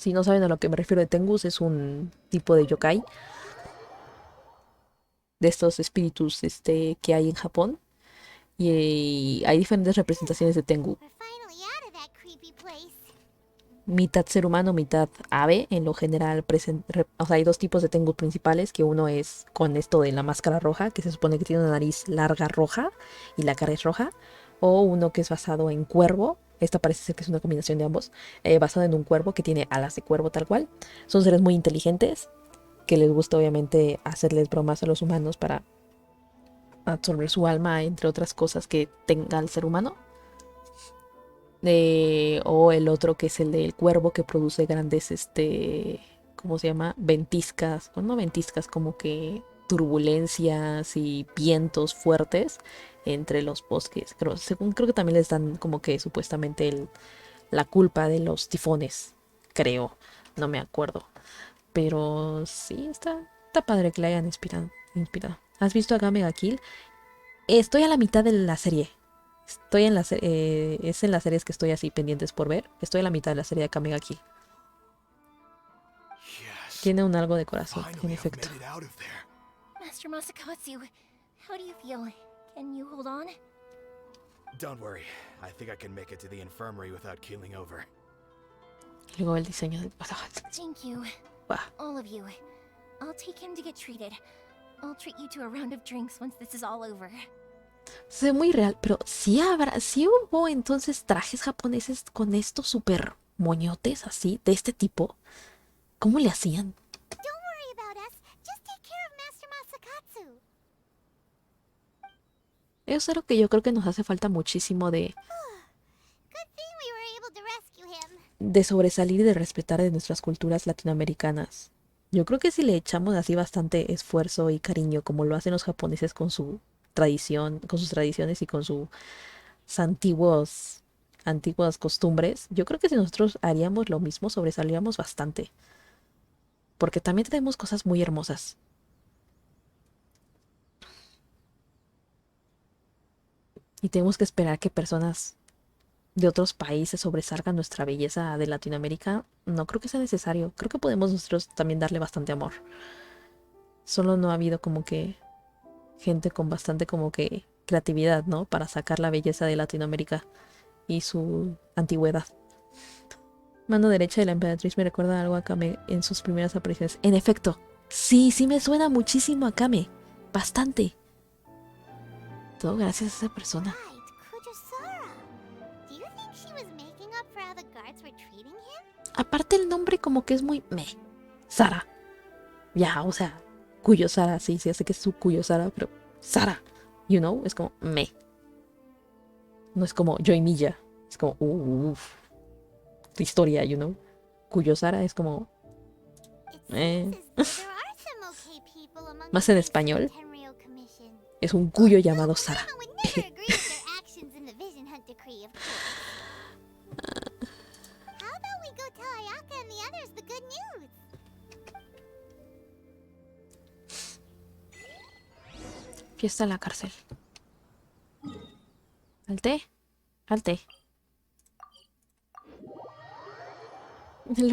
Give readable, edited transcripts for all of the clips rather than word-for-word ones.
Si no saben a lo que me refiero de Tengus, es un tipo de yokai, de estos espíritus que hay en Japón. Y hay diferentes representaciones de Tengu. Mitad ser humano, mitad ave. En lo general, o sea, hay dos tipos de Tengu principales, que uno es con esto de la máscara roja, que se supone que tiene una nariz larga roja y la cara es roja. O uno que es basado en cuervo. Esta parece ser que es una combinación de ambos. Basado en un cuervo que tiene alas de cuervo tal cual. Son seres muy inteligentes, que les gusta obviamente hacerles bromas a los humanos para absorber su alma, entre otras cosas que tenga el ser humano. O el otro que es el del cuervo, que produce grandes, ¿cómo se llama? Ventiscas, bueno, no ventiscas, como que turbulencias y vientos fuertes entre los bosques. Creo que también les dan como que supuestamente la culpa de los tifones, creo, no me acuerdo. Pero sí, está padre que le hayan inspirado. ¿Has visto a Game ga Kill? Estoy a la mitad de la serie. Es en las series que estoy así pendientes por ver. Estoy a la mitad de la serie de Kamega Kill. Tiene un algo de corazón, en efecto. Master Masakatsu, how do you feel? Can you hold on? Don't worry. I think I can make it to the infirmary without keeling over. Luego el diseño del Thank you. All of you. I'll take him to get treated. I'll treat you to a round of drinks once this is all over. Se ve muy real, pero sí hubo entonces trajes japoneses con estos super moñotes así, de este tipo. ¿Cómo le hacían? Don't worry about us. Just take care of Master Masakatsu. Eso es algo que yo creo que nos hace falta muchísimo Good thing we were able to rescue him. de sobresalir y de respetar de nuestras culturas latinoamericanas. Yo creo que si le echamos así bastante esfuerzo y cariño, como lo hacen los japoneses con su tradición, con sus tradiciones y con sus antiguas costumbres, yo creo que si nosotros haríamos lo mismo, sobresaliríamos bastante. Porque también tenemos cosas muy hermosas. Y tenemos que esperar que personas de otros países sobresalgan nuestra belleza de Latinoamérica. No creo que sea necesario. Creo que podemos nosotros también darle bastante amor. Solo no ha habido como que gente con bastante como que creatividad, ¿no? Para sacar la belleza de Latinoamérica y su antigüedad. Mano derecha de la emperatriz me recuerda algo a Kame en sus primeras apariciones. En efecto, sí me suena muchísimo a Kame. Bastante. Todo gracias a esa persona. Do you think she was making up for how the guards were treating him? Aparte el nombre como que es muy Sara. Ya, o sea, Cuyo Sara, sí, sé que es su Cuyo Sara, pero Sara, you know, es como No es como Joy Milla, es como historia, you know. Cuyo Sara es como más en español. Es un Cuyo llamado Sara. Fiesta en la cárcel. Al té.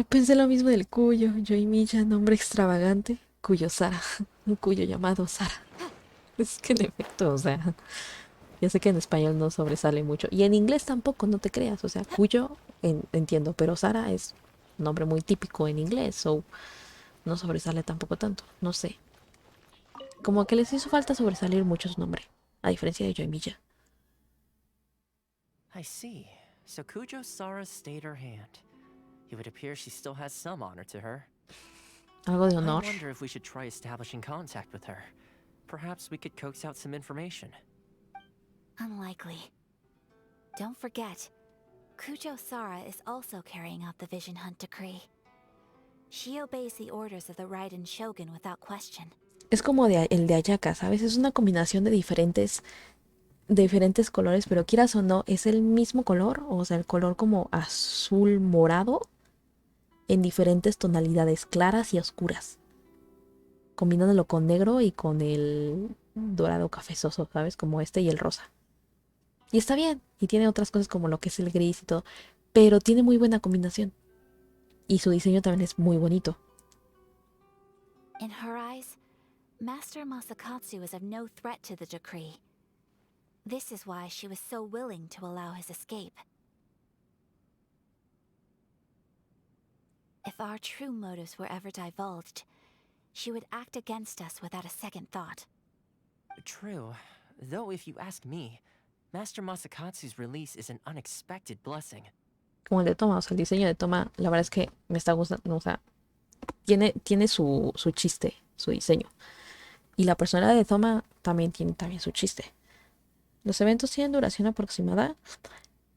Pensé lo mismo del Cuyo. Joy Milla, nombre extravagante. Cuyo Sara. Un Cuyo llamado Sara. Es que en efecto, o sea, ya sé que en español no sobresale mucho. Y en inglés tampoco, no te creas. O sea, Cuyo entiendo, pero Sara es un nombre muy típico en inglés. So no sobresale tampoco tanto. No sé. Como que les hizo falta sobresalir mucho su nombre. A diferencia de Joy Milla. I see. So Kujo Sara stayed her hand. It would appear she still has some honor to her. Algo de I honor. wonder if we should try establishing contact with her. Perhaps we could coax out some information. Unlikely. Don't forget, Kujo Sara is also carrying out the Vision Hunt decree. She obeys the orders of the Raiden Shogun without question. Es como el de Ayaka, ¿sabes? Es una combinación de diferentes colores, pero quieras o no, es el mismo color, o sea, el color como azul morado en diferentes tonalidades claras y oscuras, combinándolo con negro y con el dorado cafezoso, ¿sabes? Como este y el rosa. Y está bien, y tiene otras cosas como lo que es el gris y todo, pero tiene muy buena combinación. Y su diseño también es muy bonito. In her eyes, Master Masakatsu is of no threat to the decree. This is why she was so willing to allow his escape. If our true motives were ever divulged, she would act against us without a second thought. True. Though, if you ask me, Master Masakatsu's release is an unexpected blessing. Como el de Toma, o sea, el diseño de Toma, la verdad es que me está gustando, o sea, tiene su chiste, su diseño. Y la personalidad de Toma también tiene también su chiste. ¿Los eventos tienen duración aproximada?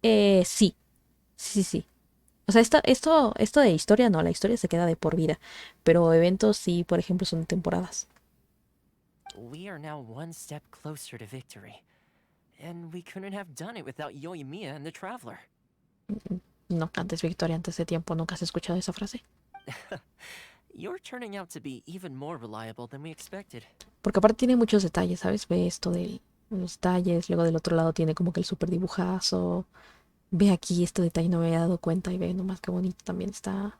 Sí. Sí. O sea, esto de historia no, la historia se queda de por vida. Pero eventos sí, por ejemplo, son temporadas. We are now one step closer to victory. And we couldn't have done it without Yoimiya and the Traveler. No cantes victoria antes de tiempo, ¿nunca has escuchado esa frase? You're turning out to be even more reliable than we expected. Porque aparte tiene muchos detalles, ¿sabes? Ve esto de los detalles, luego del otro lado tiene como que el super dibujazo. Ve aquí este detalle, no me había dado cuenta y ve nomás qué bonito también está.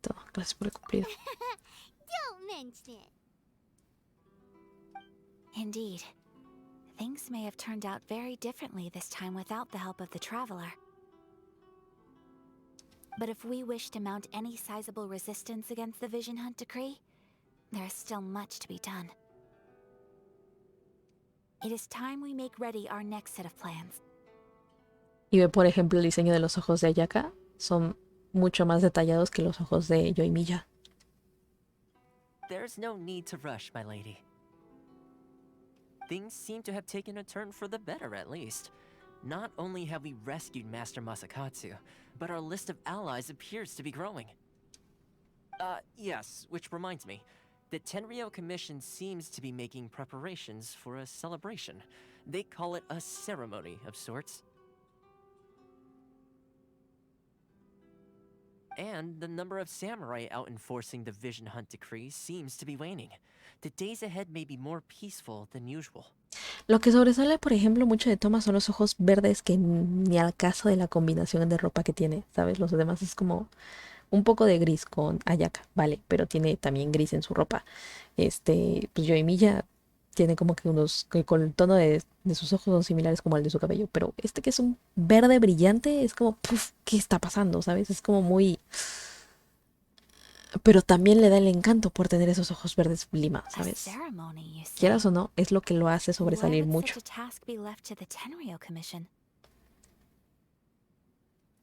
Todo. Gracias por el cumplido. Don't mention it. Indeed. Things may have turned out very differently this time without the help of the Traveler. But if we wish to mount any sizable resistance against the Vision Hunt decree, there is still much to be done. It is time we make ready our next set of plans. Y ve, por ejemplo, el diseño de los ojos de Ayaka. Son mucho más detallados que los ojos de Yoimiya. There's no need to rush, my lady. Things seem to have taken a turn for the better, at least. Not only have we rescued Master Masakatsu, but our list of allies appears to be growing. Yes, which reminds me. The Tenryou Commission seems to be making preparations for a celebration. They call it a ceremony of sorts. And the number of samurai out enforcing the Vision Hunt decree seems to be waning. The days ahead may be more peaceful than usual. Lo que sobresale, por ejemplo, mucho de Toma son los ojos verdes que ni al caso de la combinación de ropa que tiene, ¿sabes? Los demás es como un poco de gris con Ayaka, vale, pero tiene también gris en su ropa. Pues Yoimiya tiene como que que con el tono de sus ojos son similares como al de su cabello, pero este que es un verde brillante es como, puf, ¿qué está pasando? ¿Sabes? Es como muy... Pero también le da el encanto por tener esos ojos verdes lima, A ¿sabes? ceremony, you say? Quieras o no, es lo que lo hace Why sobresalir would mucho. such a task be left to the Tenryou Commission?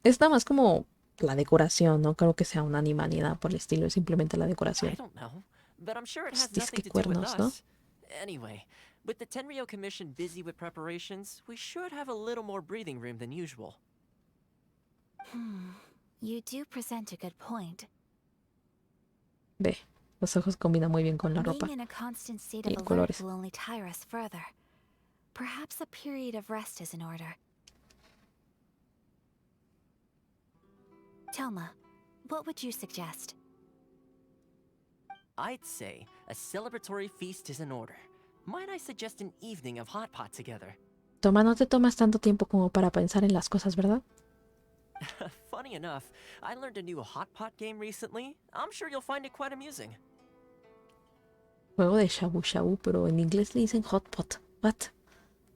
Es nada más como la decoración, no creo que sea un anima ni nada por el estilo, es simplemente la I decoración. don't know, but I'm sure it Pues has disque nothing to do with cuernos, ¿no? us. Anyway, with the Tenryou Commission busy with preparations, we should have a little more breathing room than usual. You do present a good point. Ve, los ojos combinan muy bien con la ropa. Being in a constant state Y of en alert colores. will only tire us further. Perhaps a period of rest is in order. Toma, what would you suggest? I'd say a celebratory feast is in order. Might I suggest an evening of hot pot together? Toma, no te tomas tanto tiempo como para pensar en las cosas, ¿verdad? Funny enough, I learned a new hot pot game recently. I'm sure you'll find it quite amusing. Juego de Shabu Shabu, pero en inglés le dicen hot pot. What?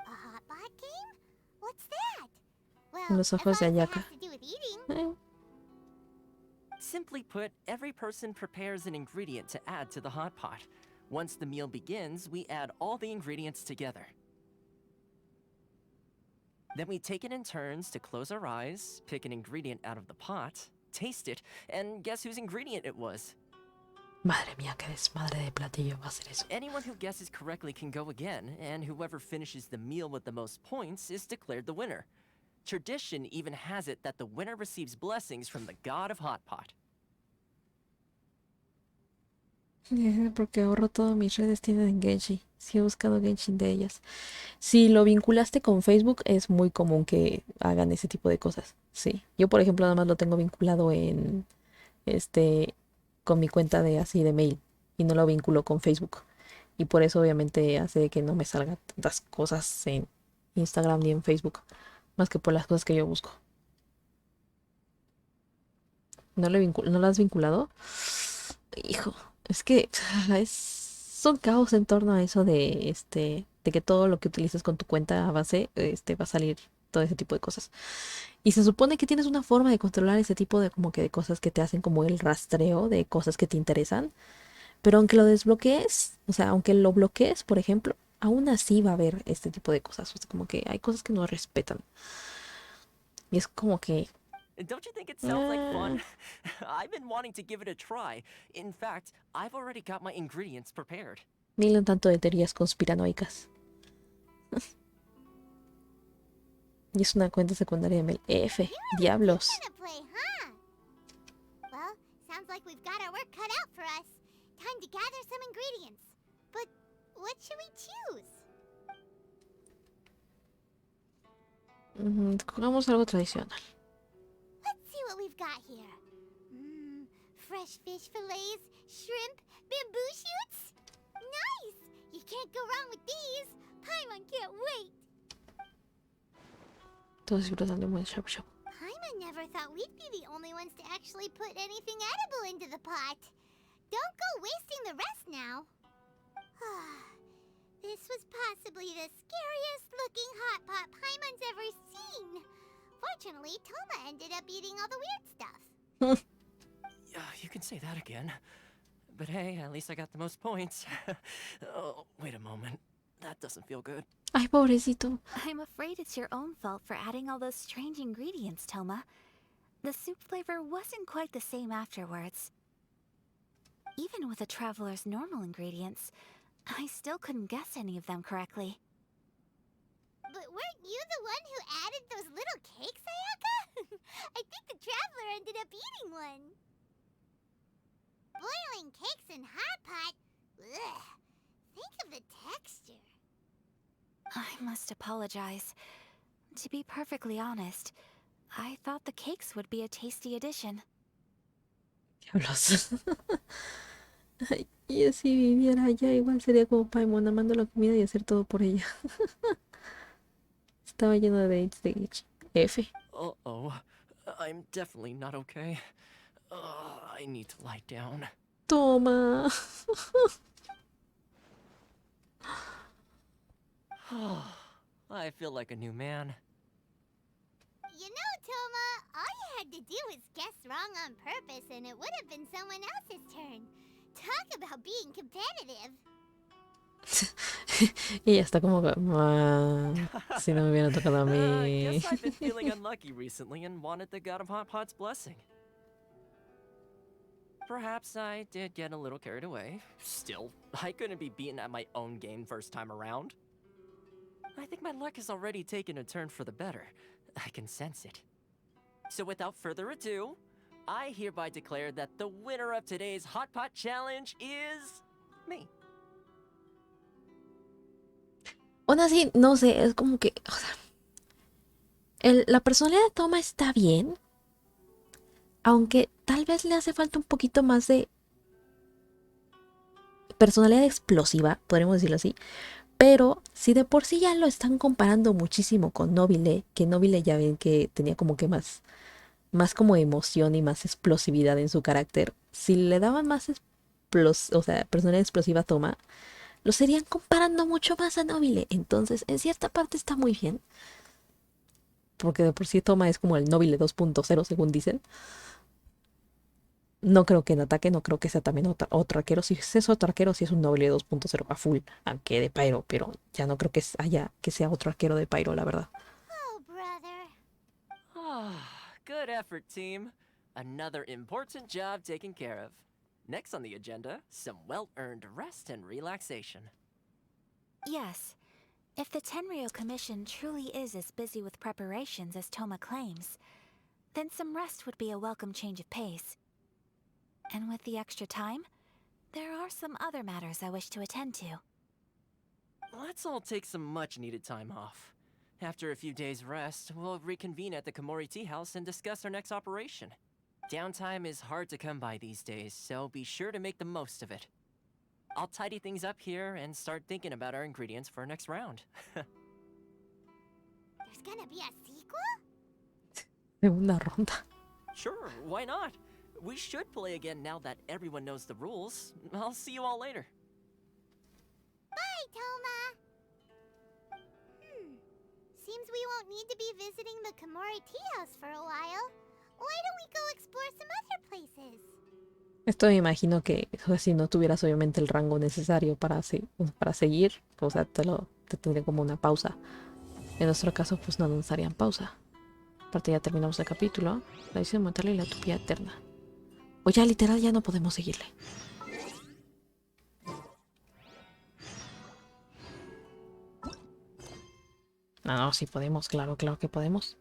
A hot pot game? What's that? Well, Los as ojos de long as it Ayaka. has to do with eating. Eh, Simply put, every person prepares an ingredient to add to the hot pot. Once the meal begins, we add all the ingredients together. Then we take it in turns to close our eyes, pick an ingredient out of the pot, taste it, and guess whose ingredient it was. Madre mía, qué desmadre de platillo va a ser eso. Anyone who guesses correctly can go again, and whoever finishes the meal with the most points is declared the winner. Tradition even has it that the winner receives blessings from the god of hot pot. Porque ahorro todas mis redes tienen Genshin. Sí he buscado Genshin de ellas. Si lo vinculaste con Facebook, es muy común que hagan ese tipo de cosas. Sí. Yo, por ejemplo, nada más lo tengo vinculado en con mi cuenta de así de mail. Y no lo vinculo con Facebook. Y por eso obviamente hace que no me salgan tantas cosas en Instagram ni en Facebook. Más que por las cosas que yo busco. ¿No lo has vinculado? Hijo, es que es un caos en torno a eso de que todo lo que utilices con tu cuenta base, va a salir todo ese tipo de cosas. Y se supone que tienes una forma de controlar ese tipo de como que de cosas que te hacen como el rastreo de cosas que te interesan. Pero aunque lo desbloquees, o sea, aunque lo bloquees, por ejemplo, aún así va a haber este tipo de cosas. O sea, como que hay cosas que no respetan. Y es como que... Don't you think it sounds like ah, fun? I've been wanting to give it a try. In fact, I've already got my ingredients prepared. mil un tanto de teorías conspiranoicas. Y es una cuenta secundaria de Mel. F, You really do diablos. wanna play, huh? Well, sounds like we've got our work cut out for us. Time to gather some ingredients. But what should we choose? Jugamos algo tradicional. Let's see what we've got here. Fresh fish fillets, shrimp, bamboo shoots. Nice! You can't go wrong with these. Paimon can't wait. Todos disfrutan de un buen Shabu Shabu. Paimon never thought we'd be the only ones to actually put anything edible into the pot. Don't go wasting the rest now. This was possibly the scariest looking hot pot Paimon's ever seen. Fortunately, Toma ended up eating all the weird stuff. You can say that again. But hey, at least I got the most points. Oh, wait a moment. That doesn't feel good. Ay, pobrecito. I'm afraid it's your own fault for adding all those strange ingredients, Toma. The soup flavor wasn't quite the same afterwards. Even with the traveler's normal ingredients, I still couldn't guess any of them correctly. But weren't you the one who added those little cakes, Ayaka? I think the traveler ended up eating one. Boiling cakes in hot pot? Ugh. Think of the texture. I must apologize. To be perfectly honest, I thought the cakes would be a tasty addition. Diablos. Ay, y si viviera allá, igual sería como Paimon, amando la comida y hacer todo por ella. Estaba lleno de dates de Genshin. F. Uh-oh. I'm definitely not okay. I need to lie down. Toma. I feel like a new man. You know, Toma, all you had to do was guess wrong on purpose and it would have been someone else's turn. Talk about being competitive. Y ella está como que... si no me hubiera tocado a mí. Guess I've been feeling unlucky recently and wanted the God of Hot Pot's blessing. Perhaps I did get a little carried away. Still, I couldn't be beaten at my own game first time around. I think my luck has already taken a turn for the better. I can sense it. So without further ado, I hereby declare that the winner of today's Hot Pot Challenge is... me. Aún así, no sé, es como que... O sea, la personalidad de Toma está bien. Aunque tal vez le hace falta un poquito más de personalidad explosiva, podríamos decirlo así. Pero si de por sí ya lo están comparando muchísimo con Nobile, que Nobile ya ven que tenía como que más como emoción y más explosividad en su carácter. Si le daban más o sea, personalidad explosiva a Toma, lo serían comparando mucho más a Nobile. Entonces, en cierta parte está muy bien. Porque de por sí Toma es como el Nobile 2.0, según dicen. No creo que en ataque, no creo que sea también otro arquero. Si es otro arquero, si es un Nobile 2.0 a full, aunque de Pyro, pero ya no creo que que sea otro arquero de Pyro, la verdad. Oh, brother. Good effort, team. Another important job taken care of. Next on the agenda, some well-earned rest and relaxation. Yes, if the Tenryo Commission truly is as busy with preparations as Toma claims, then some rest would be a welcome change of pace. And with the extra time, there are some other matters I wish to attend to. Let's all take some much-needed time off. After a few days' rest, we'll reconvene at the Komori Tea House and discuss our next operation. Downtime is hard to come by these days, so be sure to make the most of it. I'll tidy things up here and start thinking about our ingredients for our next round. There's gonna be a sequel? Segunda ronda. Sure, why not? We should play again now that everyone knows the rules. I'll see you all later. Bye, Toma! Seems we won't need to be visiting the Komori tea house for a while. Why don't we go explore some other places? Esto me imagino que, o sea, si no tuvieras obviamente el rango necesario para seguir, o sea, te tendría como una pausa. En nuestro caso, pues no nos harían pausa. Aparte ya terminamos el capítulo. La visión mortal y la utopía eterna. O ya literal ya no podemos seguirle. No, sí podemos, claro que podemos.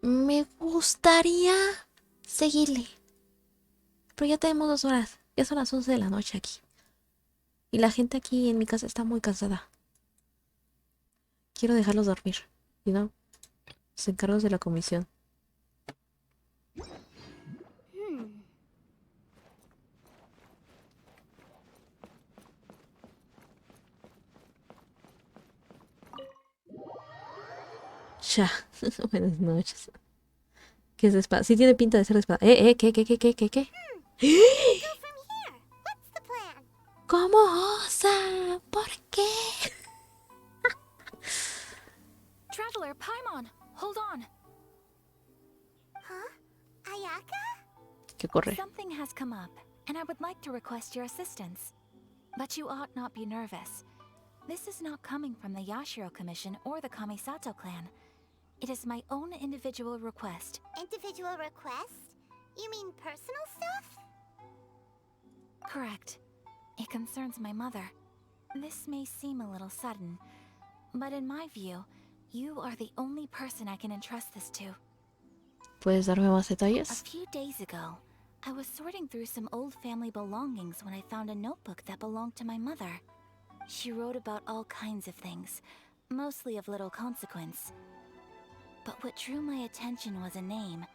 Me gustaría seguirle. Pero ya tenemos 2 horas. Ya son las 11 de la noche aquí. Y la gente aquí en mi casa está muy cansada. Quiero dejarlos dormir. ¿Y no? Los encargos de la comisión. Ya. Buenas noches. ¿Qué es de espada? Sí tiene pinta de ser de espada. ¿Qué? Go from here. What's the plan? ¿Cómo osa? ¿Por qué? Traveler, Paimon, hold on. Huh? Ayaka? ¿Qué corre? Something has come up, and I would like to request your assistance. But you ought not be nervous. This is not coming from the Yashiro Commission or the Kamisato clan. It is my own individual request. Individual request? You mean personal stuff? Correct. It concerns my mother. This may seem a little sudden, but in my view, you are the only person I can entrust this to. ¿Puedes darme más A detalles? few days ago, I was sorting through some old family belongings when I found a notebook that belonged to my mother. She wrote about all kinds of things, mostly of little consequence. But what drew my attention was a name.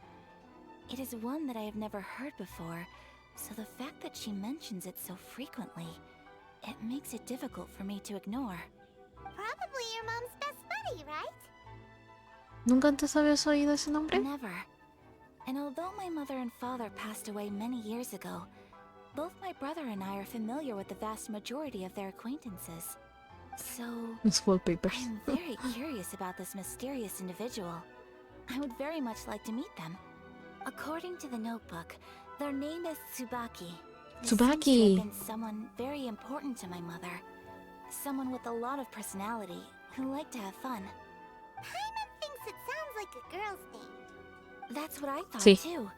It is one that I have never heard before, so the fact that she mentions it so frequently, it makes it difficult for me to ignore. Probably your mom's best buddy, right? ¿Nunca antes habías oído ese nombre? Never. And although my mother and father passed away many years ago, both my brother and I are familiar with the vast majority of their acquaintances. So, Los wallpapers. I am very curious about this mysterious individual. I would very much like to meet them. According to the notebook, their name is Tsubaki. This seems to Tsubaki. have been someone very important to my mother. Someone with a lot of personality, who liked to have fun. Paimon thinks it sounds like a girl's name. That's what I thought Sí. too.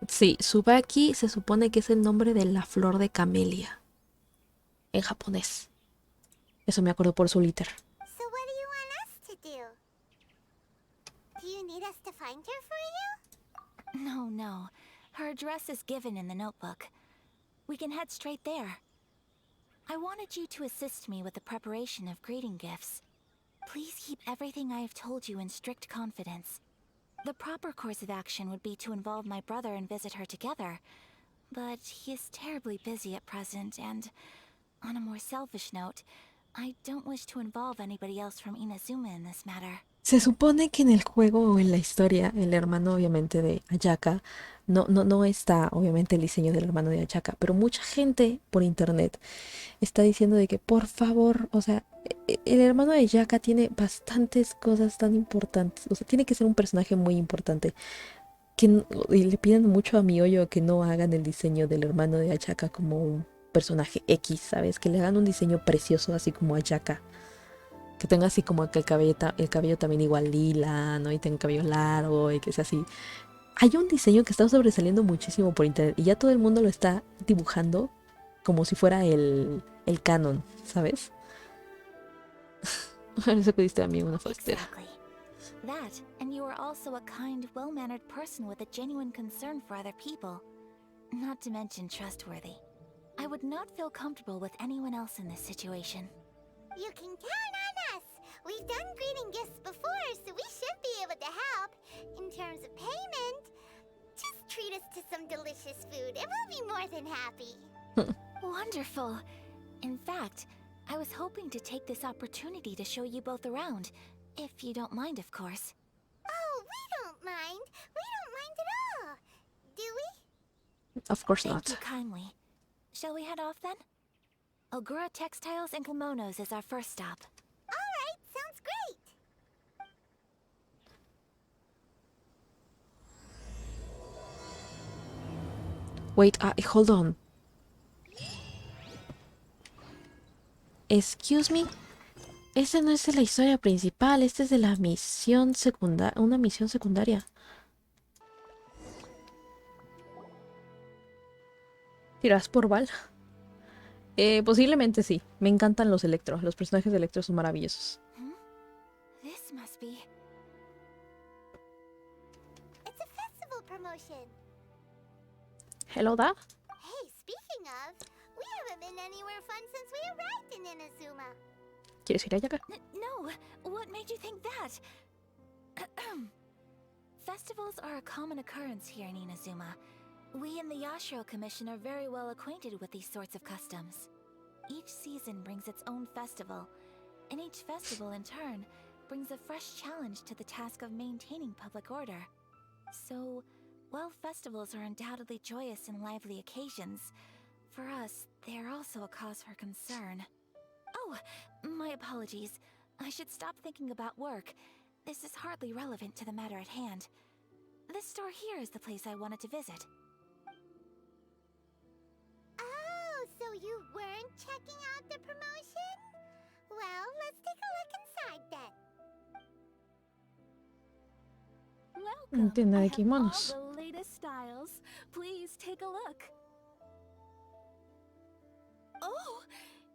Sí, Tsubaki se supone que es el nombre de la flor de camelia. En japonés. Eso me acuerdo por su liter. So what do you want us to do? Do you need us to find her for you? No. Her address is given in the notebook. We can head straight there. I wanted you to assist me with the preparation of greeting gifts. Please keep everything I have told you in strict confidence. The proper course of action would be to involve my brother and visit her together. But he is terribly busy at present, and on a more selfish note, I don't wish to involve anybody else from Inazuma in this matter. Se supone que en el juego o en la historia, el hermano obviamente de Ayaka, no está obviamente el diseño del hermano de Ayaka, pero mucha gente por internet está diciendo de que por favor, o sea, el hermano de Ayaka tiene bastantes cosas tan importantes, o sea, tiene que ser un personaje muy importante. Y le piden mucho a Miyoyo que no hagan el diseño del hermano de Ayaka como un personaje X, ¿sabes? Que le hagan un diseño precioso así como Ayaka. Que tenga así como que el cabello también igual lila, ¿no? Y tenga cabello largo y que sea así. Hay un diseño que está sobresaliendo muchísimo por internet y ya todo el mundo lo está dibujando como si fuera el canon, ¿sabes? Eso que diste a mí una fastera. Exactly. That, and you are also a kind, well-mannered person with a genuine concern for other people. Not to mention trustworthy. I would not feel comfortable with anyone else in this situation. You can count on us. We've done greeting gifts before, so we should be able to help. In terms of payment, just treat us to some delicious food and we'll be more than happy. Wonderful. In fact, I was hoping to take this opportunity to show you both around, If you don't mind, of course. Oh, we don't mind. We don't mind at all. Do we? Of course Thank not. you kindly. Shall we head off then? Ogura Textiles and Kimonos is our first stop. Alright, sounds great. Wait, hold on. Excuse me. Este no es de la historia principal, este es de la misión secundaria, una misión secundaria. ¿Tirás por Val? Posiblemente sí. Me encantan los Electro. Los personajes de Electro son maravillosos. This must be... It's a festival promotion. Hello, da. Hey, speaking of, we haven't been anywhere fun since we arrived in Inazuma. ¿Quieres ir allá acá? No, what made you think that? Festivals are a common occurrence here in Inazuma. We in the Yashiro Commission are very well acquainted with these sorts of customs. Each season brings its own festival, and each festival in turn brings a fresh challenge to the task of maintaining public order. So, while festivals are undoubtedly joyous and lively occasions, for us, they are also a cause for concern. Oh, my apologies. I should stop thinking about work. This is hardly relevant to the matter at hand. This store here is the place I wanted to visit. Oh, so you weren't checking out the promotion? Well, let's take a look inside then. Welcome. Tienda I de have kimonos. all the latest styles. Please take a look. Oh,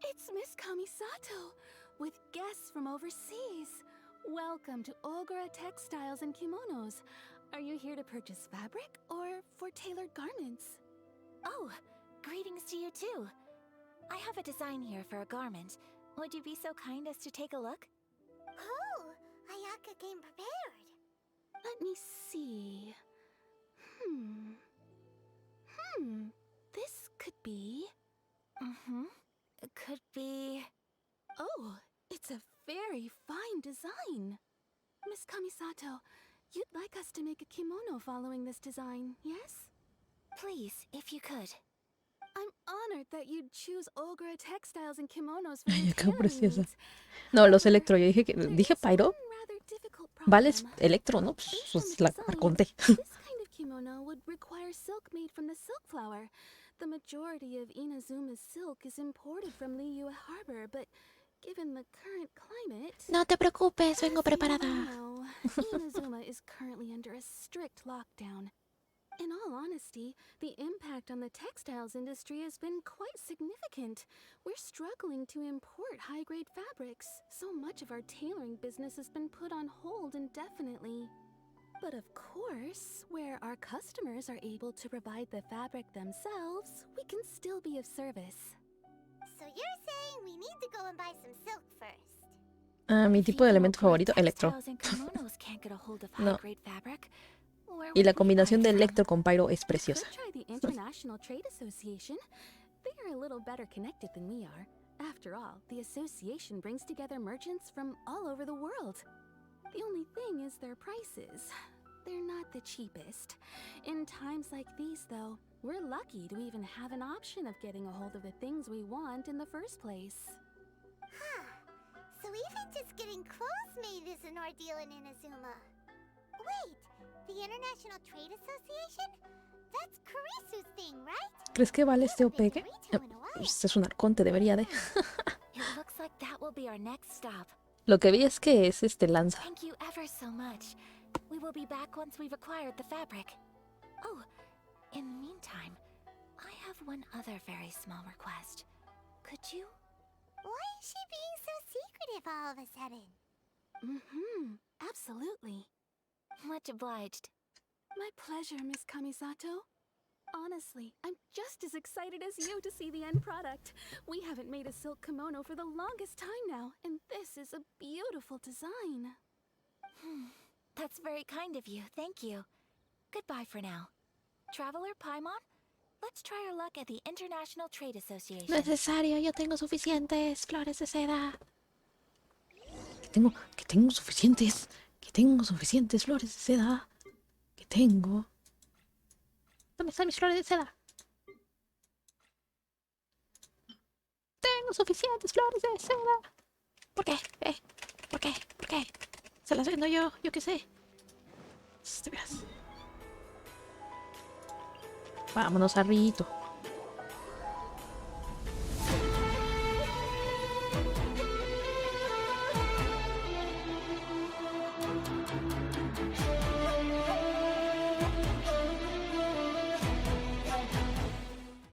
it's Miss Kamisato with guests from overseas. Welcome to Ogura Textiles and Kimonos. Are you here to purchase fabric or for tailored garments? Oh, greetings to you too. I have a design here for a garment. Would you be so kind as to take a look? Oh, Ayaka came prepared. Let me see. This could be... It could be... Oh, it's a very fine design. Miss Kamisato, you'd like us to make a kimono following this design, yes? Please, if you could. I'm honored that you'd choose Ogura Textiles and Kimonos for Ay, your acá tailoring preciosa. needs. No, los However, Electro. Yo dije there dije is Pyro. one rather difficult Vale es problem. Electro, ¿no? Based on Pues the la design, conté. this kind of kimono would require silk made from the silk flower. The majority of Inazuma's silk is imported from Liyue Harbor, but given the current climate... No te preocupes, vengo as you preparada. know, Inazuma is currently under a strict lockdown. In all honesty, the impact on the textiles industry has been quite significant. We're struggling to import high-grade fabrics. So much of our tailoring business has been put on hold indefinitely. But of course, where our customers are able to provide the fabric themselves, we can still be of service. So you're saying we need to go and buy some silk first? Mi If tipo de even elemento Ogura favorito, Electro. Textiles and Kimonos can't get a hold of No. high-grade fabric, where Y la would we buy combinación it de from? Electro con Pyro es We preciosa. could try the International Trade Association. They are a little better connected than we are. After all, the association brings together merchants from all over the world. The only thing is their prices. They're not the cheapest. In times like these, though, we're lucky to even have an option of getting a hold of the things we want in the first place. Huh. So even just getting clothes made is an ordeal in Inazuma. Wait, the International Trade Association? That's Kurisu's thing, right? ¿Crees que Vale este Haven't been OP? to retail in a while. Este es un arconte, debería de. It looks like that will be our next stop. Lo que vi es que es lanza. Thank you ever so much. We will be back once we've acquired the fabric. Oh, in the meantime, I have one other very small request. Could you? Why is she being so secretive all of a sudden? Absolutely. Much obliged. My pleasure, Miss Kamisato. Honestly, I'm just as excited as you to see the end product. We haven't made a silk kimono for the longest time now, and this is a beautiful design. That's very kind of you, thank you. Goodbye for now. Traveler Paimon, let's try our luck at the International Trade Association. Necesario, yo tengo suficientes flores de seda. Que tengo suficientes. Que tengo suficientes flores de seda. Que tengo. ¿Dónde están mis flores de seda? Tengo suficientes flores de seda. ¿Por qué? ¿Por qué? ¿Por qué? Se las vendo yo qué sé. De veras. Vámonos, arriito.